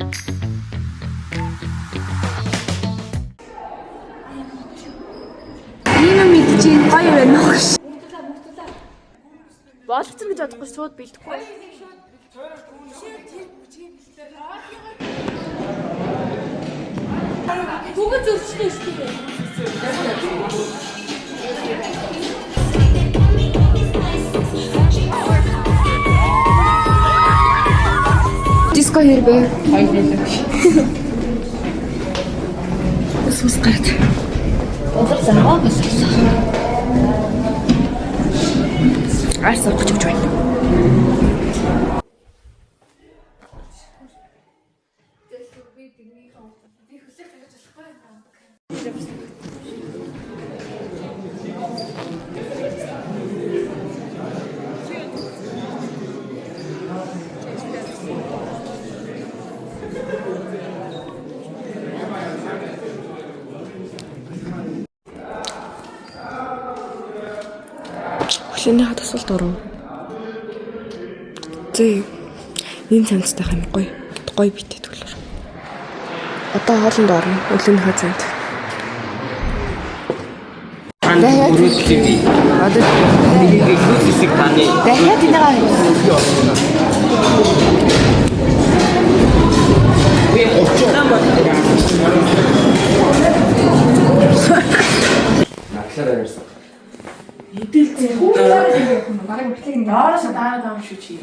Ийм мэдчихээн гоё байна уу гэж. Болгоцсон гэж бодохгүй шууд бэлдэхгүй. Бүгд зөвчтэй шүү дээ. Диско хэрвээ хоёулаа. Ус гарт. Болор заргаа болчихсон. Арс орж өгч байна. Хөшөөний хат асуулт оров. Зээ. Энэ цамцтай хам гоё битэй төлөөр. Одоо хоолнд орно. Өглөөнийхөө цамд. Дахиад нэг хэсэг таны. Дахиад энэгаа. Наглаараа ярьсан. Идэлцээ хүүхдүүд бараг битлэг нараас даараад байгаа шүү чи.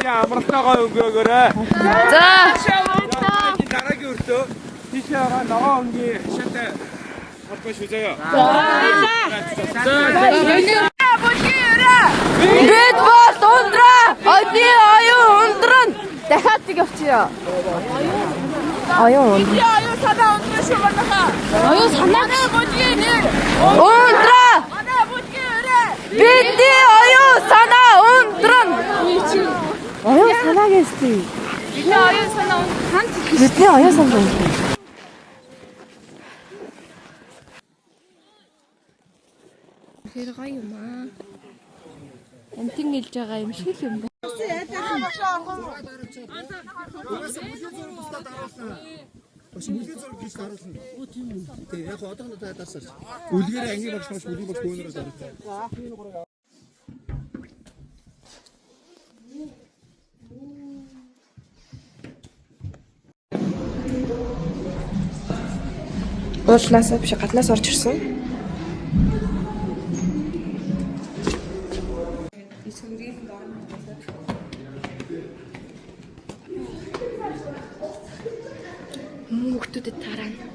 Амралтайгаа өнгөөгөөрэй. За. Дараагийн өртөө тийшээ байгаа ногоо өнгийн хашаатай холбоо шүү заяа. Бид бол ундраа. Одны оюун ундран. Дахиад нэг явчихъя. Оюун ундраа. Оюун санаа ундраа шүү манайха. Оюун санаа будгийн нэр. ундраа. Манай будгийн өрөө. Бидний оюун санаа ундран. Оюун санаа гэстэй. Бидний оюун санаа ундраа. Бидний оюун санаа ундран. Тэр гоё юм аа. Амтэн илж байгаа юм шиг юм байна. Мүлийн зураг гэж харуулна. Тэг яг одоо нь таадаасаа. Үлгэрээ анги багш маш мүлийн багш хөөнөрөөс харуулна. Уулнаас биш гаднаас орж ирсэн. Хүүхдүүдэд тараана.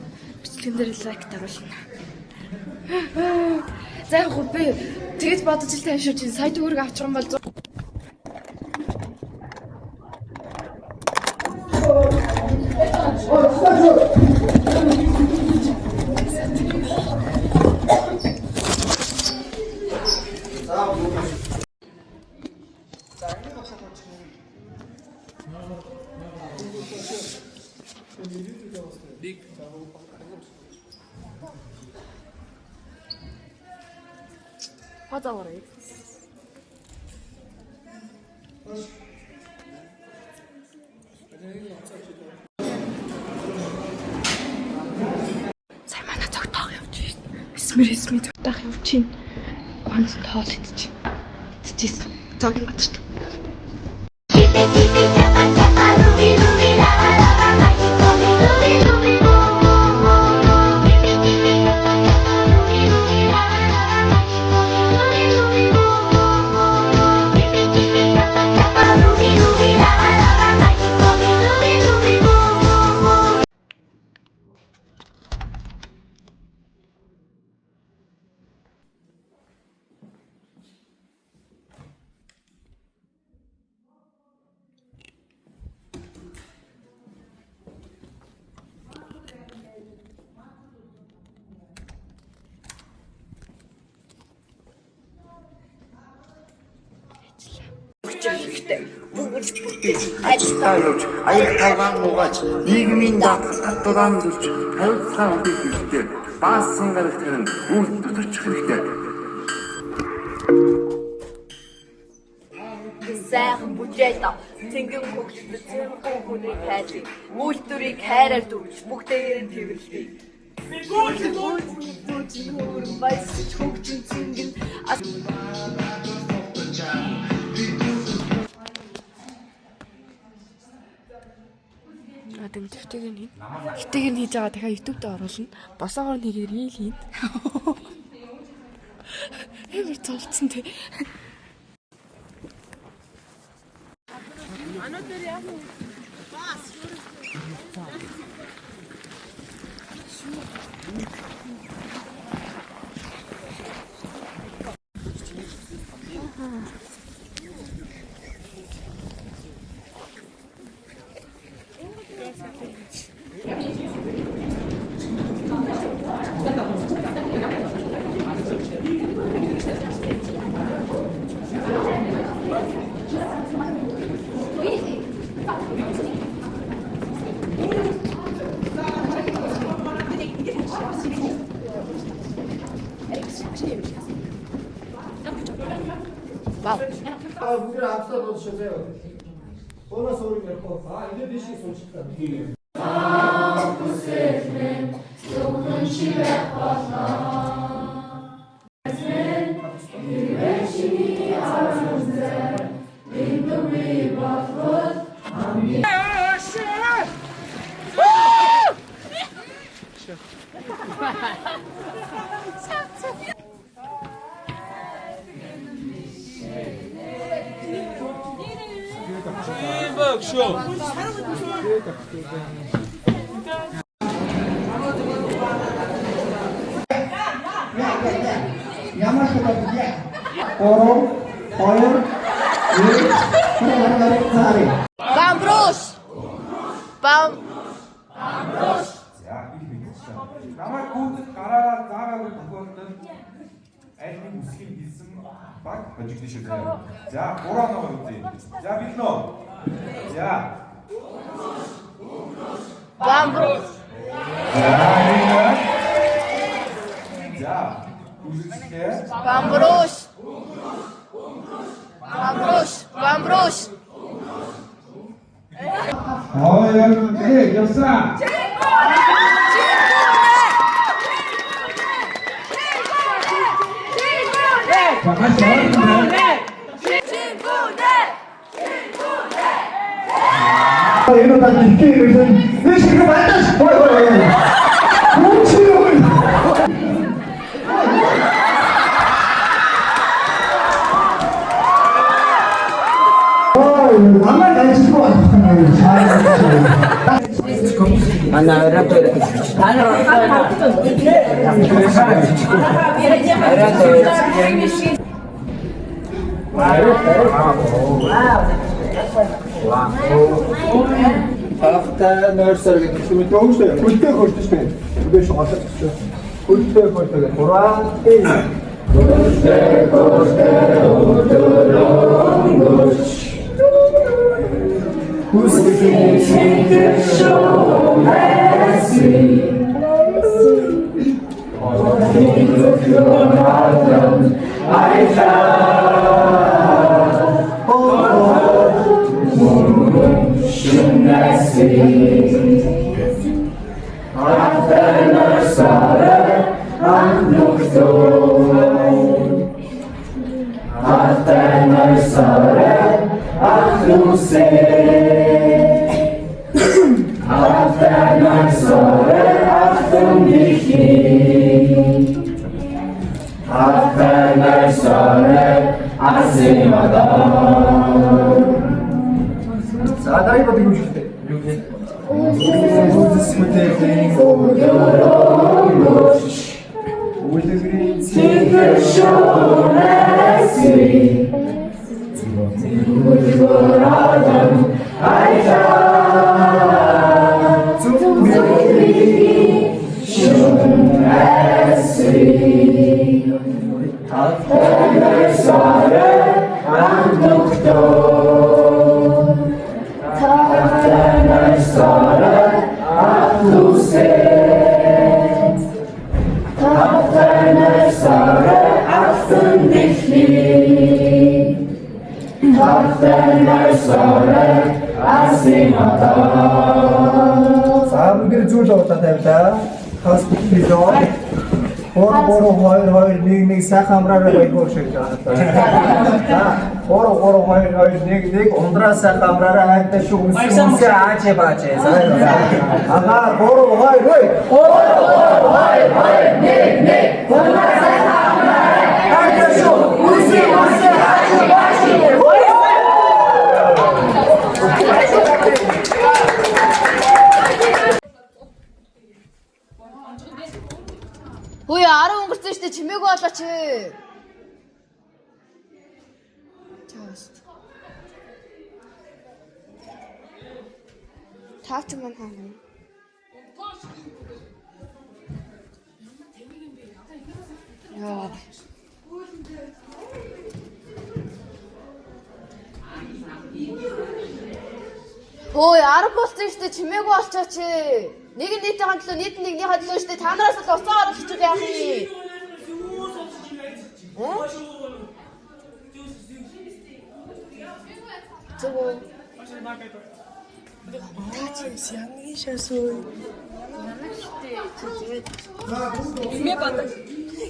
Бичлэгэн дээр лайк даруулна. За яг гоо би тэгэж бодож л тань шүү чи сая төгрөг авчих юм бол 화장을 해. 살만한 적당 явж эсмэр 적당 явж ганц тоол идчих. Тэжээс цагийн газар. бүхтэй бүгд бүтээж ажиллаа явж аяг тавгаан угааж нийгмийн даатгалан дүрж хариуцлага өгөх хэрэгтэй. Баасан гарагтэр нь үйл тутагч хэрэгтэй. Сайхан бүжээд тэнгэн хөгжөлд цэвэрхэн хүнийг хайрлыг үйлдвэрийг хайраар дүүж бүгдээр нь тэрвэрлэе. Бүгд баясч хөгжин цэнгэн дэмжвтэйг нь хитэйг нь хийж байгаа дахиад YouTube дээр оруулна. Босоогоор нэгээр рeel хийн. Эвэр цолцсон тий. Бүгд авсаа дуусчихсан. Оноос өөр юм яах вэ? Ингээд биш их суулчихлаа. Ямар ч юм бэ? Ороо, хоёр, Бамбрус. Намайг гүйцэд гараараа заагаагүй тохиолдолд аль нэг үсгийг хэлсэн баг хожигдсон шүү дээ. За, гурав нөө үзье. За, биднэ. За. Бамбрус. За. Үзэсгэлээ. Бамбрус. Бамбрус. явсаа. Энэ удаа хэлхий гэсэн. Нэг шиг байдаж. Ой. Хөөцөө. Намайг ажиллахгүй After nursery гэдэг юм дөөсөө хөлтэй хөрдөж байна. Үгүй шоолж байна. Хөлтэй хөрдөг. Хураа. Who's the king? Show mercy. All the things of your heart done, I found. Shouldn't I see? After nursery, I'm looked After nursery, I'm After nursery, I'm After nursery, Saday ba din mo I'm За бүгд зүйл удаа тавилаа. Хас бизоо. 3-3-2-2-1-1 сайхан амраараа байгуур шиг байна. За 3-3-2-2-1-1 ундраа сайхан амраараа хайртай шүү үнсээ ааж бааж. Агаа 3-2-2 3-3-2-2-1-1 ундраа сайхан амраараа хайртай шүү үнсээ ааж бааж. Ой, араа өнгөрсөн штэ чимээгүй болооч. Таач маань хаа. Яа. Ой, араа болсон штэ чимээгүй болчооч. Нэг нийтийн хандлуу нийт нэгний хандлуу штэ та нараас л уцаа оруулах гэж яах юм.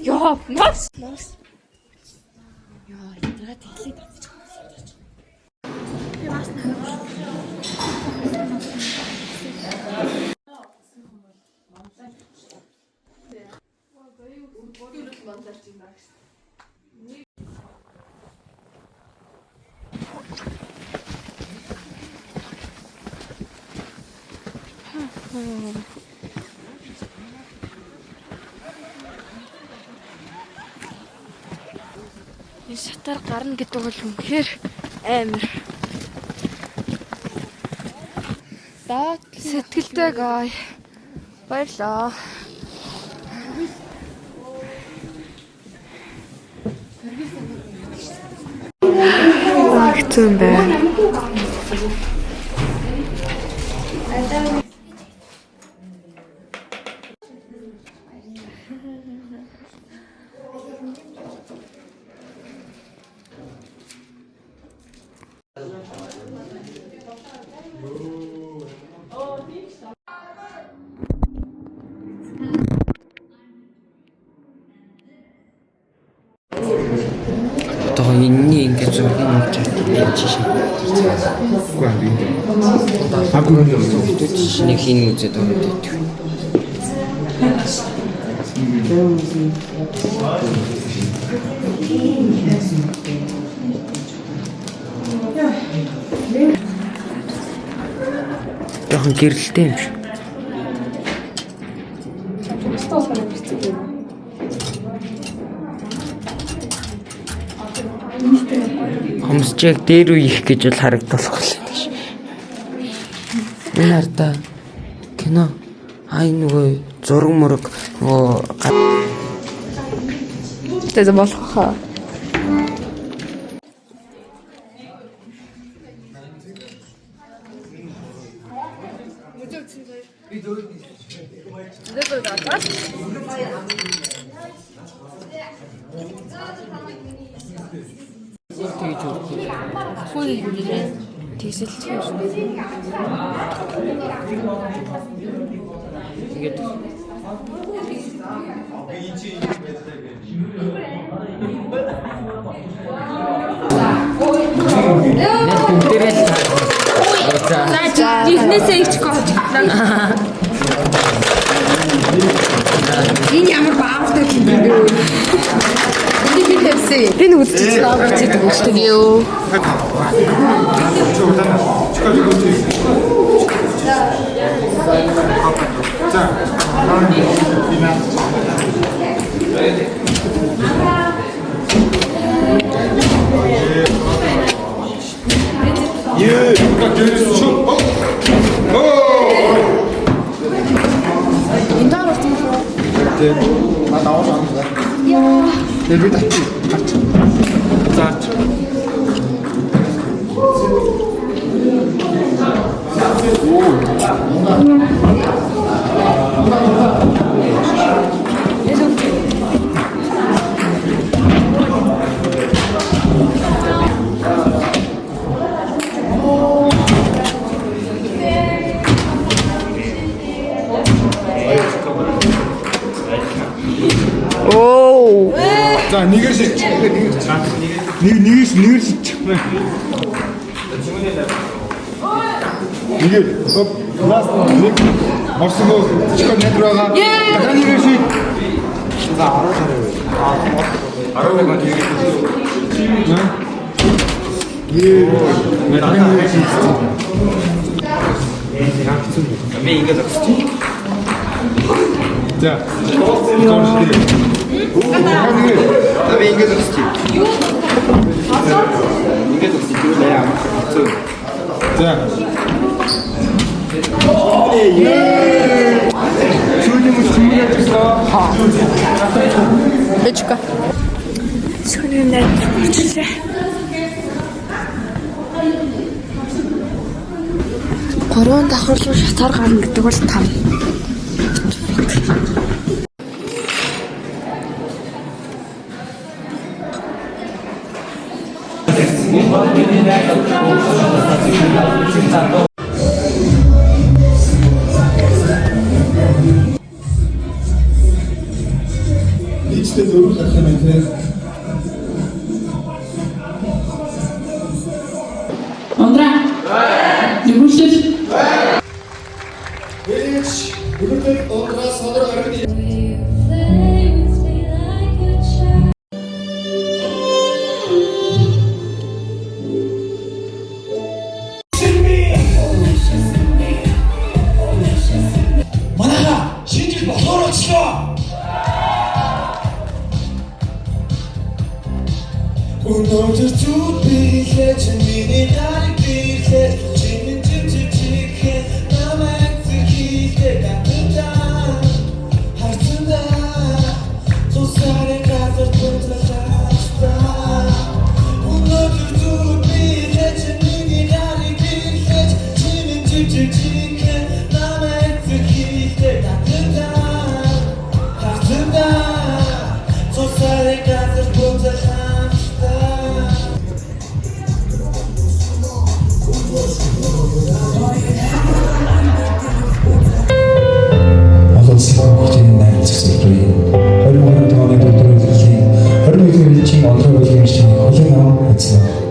Яа, нас. Шатар гарна гэдэг бол үнэхээр амар. Сэтгэлтэй гай. Баярлаа. Хэцүү юм байна. Одоо энэний ингээд зургийн нэг жишээ. Нэг хин үзээд ороод идэх. Яхан гэрэлтэй юм шиг. Хомсчиг дээр үе их гэж бол харагдах байна ш. Энэ ардаа кино нөгөө зураг мөрөг нөгөө Тэзэ болох хаа. Бизнесээ их гоож. Энэ ямар баамтай юм бэ? Энийг би тавьсан. Би нэг үзчихсэн аа гэдэг үстэй юу. как говорится, что? Оо. За нэгээр шилж. Нэгээс шилж. нэгээр ласт нэг орсоноо чихэр нэдр байгаа. Дахиад нэгээр шилж. За 10 гоо нэгээр. 왜 인가 잡지? 자, 왜 인가 잡지? 인가 잡지? 내가 자, 주님은 주문해주세요. 해줄까? 손을 내주세요. Горон давхар руу шатаар гарна гэдэг бол там. Нийтдээ зөвлөх хэлмэнтэй. Ондраа. Нүгүрсэл. Бүгд ондраа содор аргын Өнөөдөр зүтгэж миний нарыг бирлээ чиний чихээ намайг зүхийдээ гатаа хартандаа тусаарай газар тулцаастаа өнөөдөр зүтгэж миний нарыг бирлээ чиний чихээ намайг зүхийдээ гатаа хартандаа тусаарай газар тулцаастаа Хотын найзсагсрын 23 оны төлөвлөлийн 21 жилийн онцгой хэмжээний хөлөг ам хийсэн.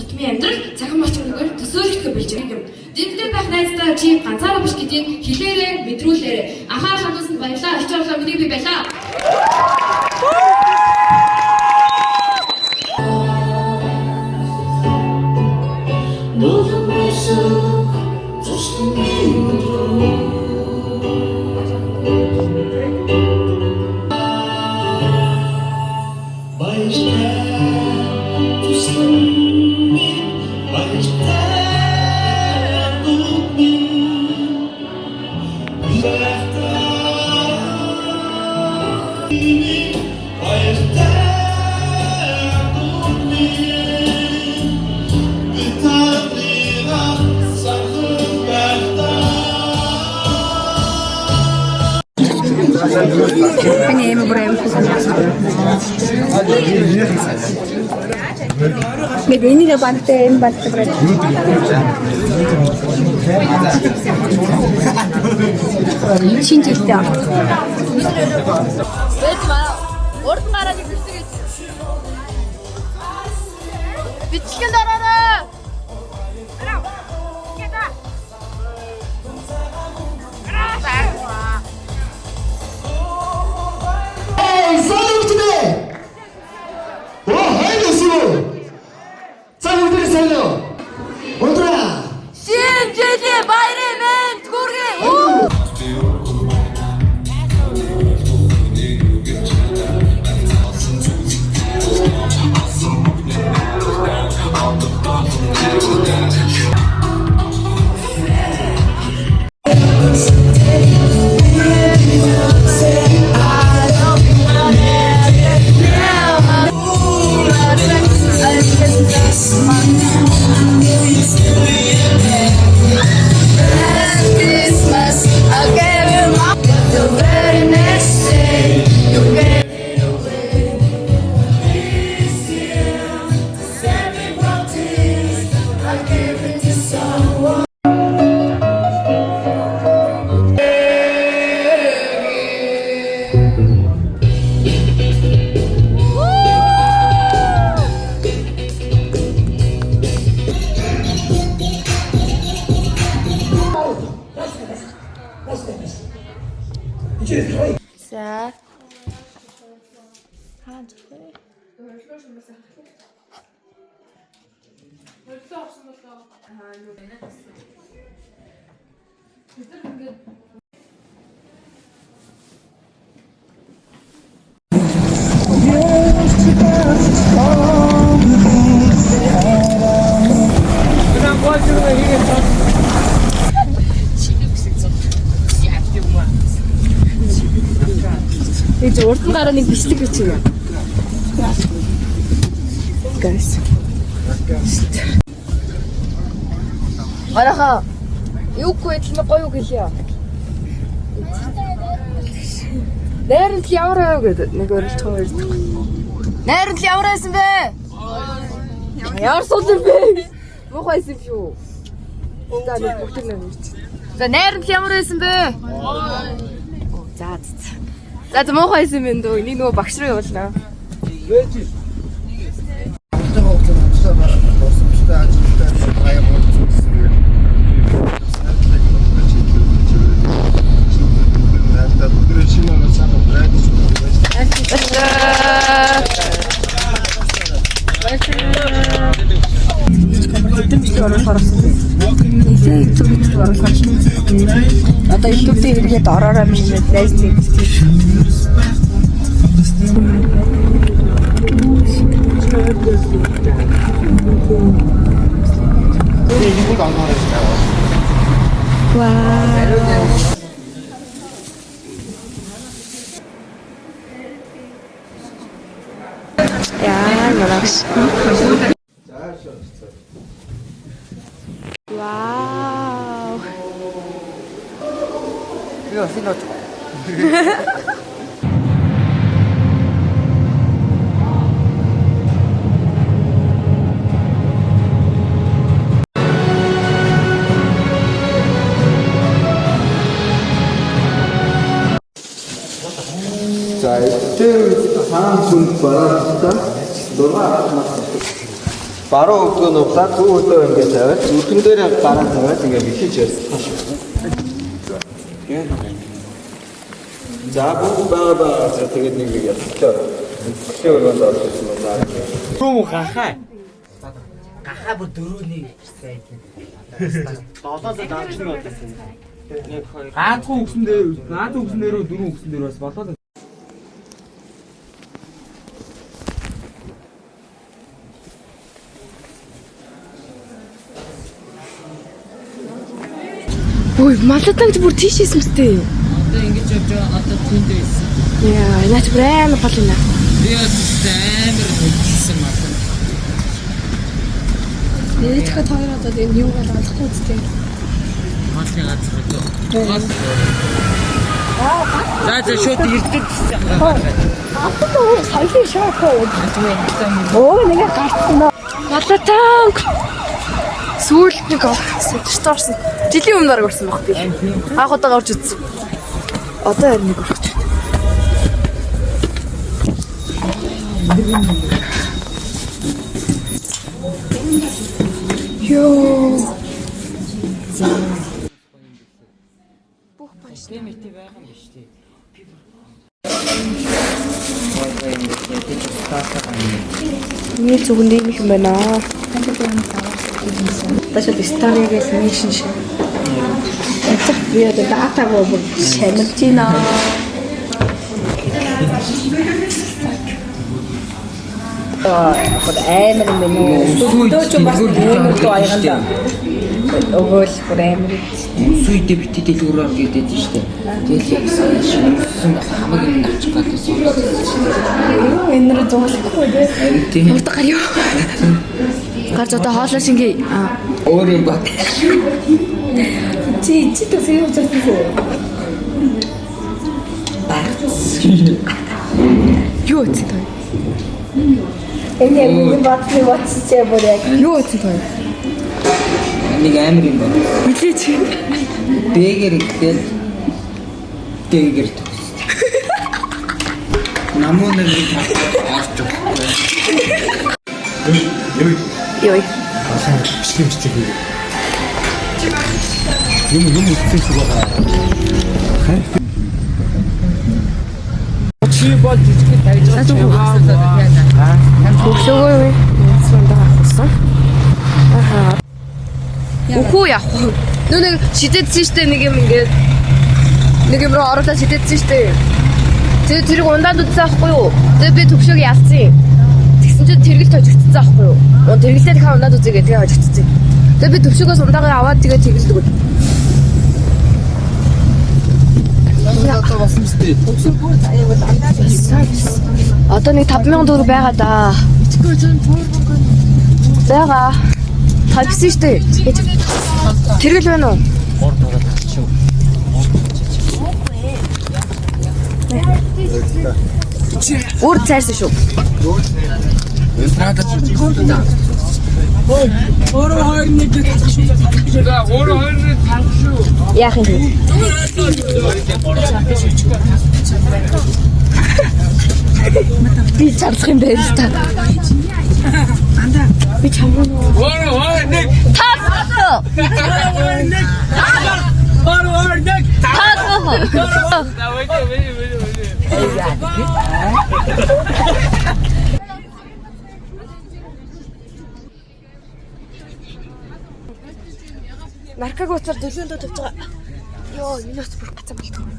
Тутмын амьдрал цахим орчмоор төсөөлөлтгөө болж байгаа юм. Дэмдэн байх найздаа чи ганцаараа биш гэдгийг хэлээрээ мэдрүүлээрээ. Анхаарал хандуулсанд баярлалаа. Орчин орлоо миний бий байлаа. Ini beberapa ini dia pantai berarti. Cinta dia. Урд гараад ирсэж. Бичгэн дараарай. Шинжлэх баярын хүргэе. За. 이제 얼큰 가라니 비슷해 그치? Guys. Араха. Юугүй хэлмэ гоё гэлээ. Найранд л яваарай гэдэг нэг орилтгоо ярьдаг. Найранд л яваар байсан бэ? Ямар сул юм бэ? Муухай юм шүү. За нэг бүгд нэг ярьж. За найранд л яваар байсан бэ? За. За муухай юм бэ дөө. Энийг нөгөө багш руу явуулнаа. Одоо YouTube дээр ирээд ороорой минь лайстик. Wow. 이거 신호 줘. 자, 이때 상황 좀 받았다. 너가 Баруун өвдгөө нуглаад зөв өдөө ингээд тавиад зүрхэн дээр гараа тавиад ингээд бихиж ярьсан. За бүгд баа тэгээд нэг ярьсан. Өчигдөр өрөөнд орсон байна. Рүү гахаа. Гахаа бүр дөрөвний ирсэн. 7-д давж нэг болсон. Гаадхан үгсэн дээрөө 4 үгсэн дээр бас болоо. Ой, малатагч бүр тийш ийсэн мэт. Одоо ингэж явж байгаа одоо түүндээ ирсэн. Яа, наач бүр амар гол юм аа. Би амар хэлсэн маа. Ээжгээ хоёр одоо энэ юу бол олохгүй үстэй. Масын газар одоо. За шууд ирдэг гэсэн юм байна. Аппаа саяхан шоокоо. Оо нэг гартсан. Малатаг. Сүүлд нэг орсон. Жилийн өмнө орсон баг би. Анх удаа орж үзсэн. Одоо харин нэг орчих. Йоо. Бүх панч нэмэлт байгаа юм биш тий. Миний зүгэн дээр юм байна. Бачаа историгээс нэшин шиг. Тэгэх би одоо датагаа бүр шамарч байна. Хот амар юм уу? Дөөч бас амар доо аяганда. Өгөөл бүр амар. Сүйдэ битээ дэлгүүрээр гэдэг штеп. Тэгэл яг шинэсэн хамаг юм авчих гэсэн. Энэ рүү зоолохгүй дээ. Урд гарё. Гарч одоо хоолой шингээ. Өөр юм бат. Чи төсөө юу гэсэн. Юу ч той. Энэ юм батны ватсчээ бүр яг. Юу ч той. Нэг амар юм байна. Үлээ чи. Дээгэр ихтэй. Дээгэр төгс. Намуун нэг авч өгөхгүй. Йой. Асаа бичлэг хийе. Юм үтсэн шиг байгаа. Чи бол жижиг тавьж байгаа. Хөвшөөгөө сундаа авсан. Аха. Үхүү яах вэ? Нэг шидэдсэн штэ нэг юм ингээд нэг юм руу ороолаа шидэдсэн штэ. Тэр ундаанд үтсэн аахгүй юу? Тэгээ би төвшөөг ялцсан. Тэгсэн чинь тэргэлт хожигдсан аахгүй юу? Тэргэлтээ дахиад ундаанд үзээгээ тэгээ хожигдсан. Тэгээ би төвшөөгөөс ундаагаа аваад тэгээ тэргэлт өгöd. Одоо бас мэт. Өсөргөө аяавал андаа. Одоо нэг 5,000 төгрөг байгаа да. Зага. Тавьсан штэ. Тэргэл байна уу? Ур цайсан шүү. Өөрөө хоёр нэг талах шүү. Өөрөө хоёр нэг талах шүү. Яах юм бэ? Би чамсах юм байна та. Анда би чамруу. Өөрөө хоёр нэг Тасах. өөрөө нэг өөрөө нэг Тасах. Наркаг уцаар дөлөөндөө тавьж байгаа. Йоо, энэ уц бүр гацаа болтгоо.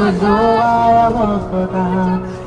It's all I want for that.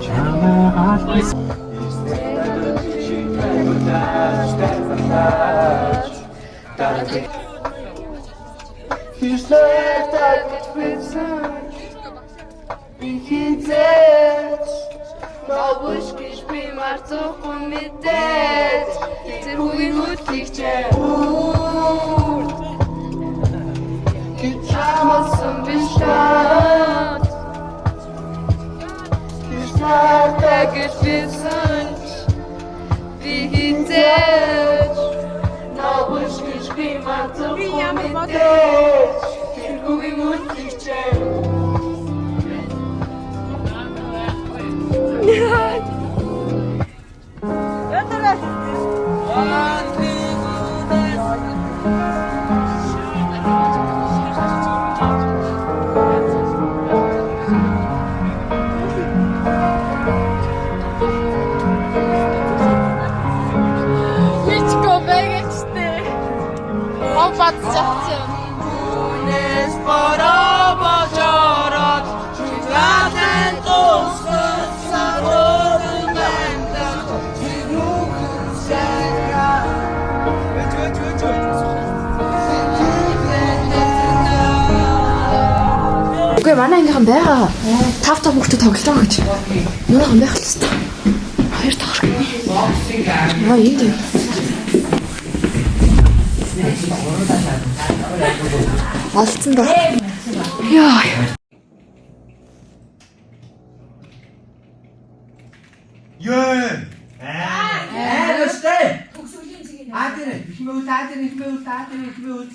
Үгүй манай ангийнхан байгаа. 5 хүүхдэд тоглолоо гэж. Манайхан байх л хэвээр. 2 давхар. Аа ийм дээ. Алдсан да. Яа. Ёо. Өстэй. Аадэр, ихмээ үл.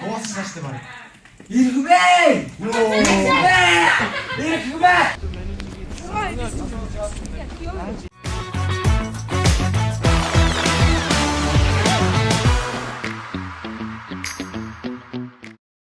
Дууссан шүү дээ. Ирхвэ!